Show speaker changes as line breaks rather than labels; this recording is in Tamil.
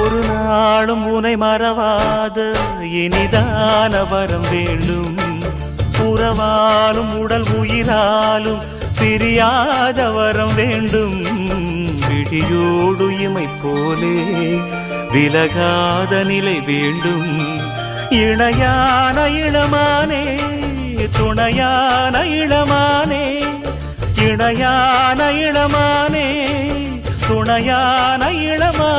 ஒரு நாளும் உனை மறவாத இனிதான வரம் வேண்டும். உறவாலும் உடல் உயிராலும் பிரியாத வரம் வேண்டும். விடியோடு இமை போலே விலகாத நிலை வேண்டும். இணையான இளமானே துணையான இளமானே, இணையான இளமானே துணையான இளமானே.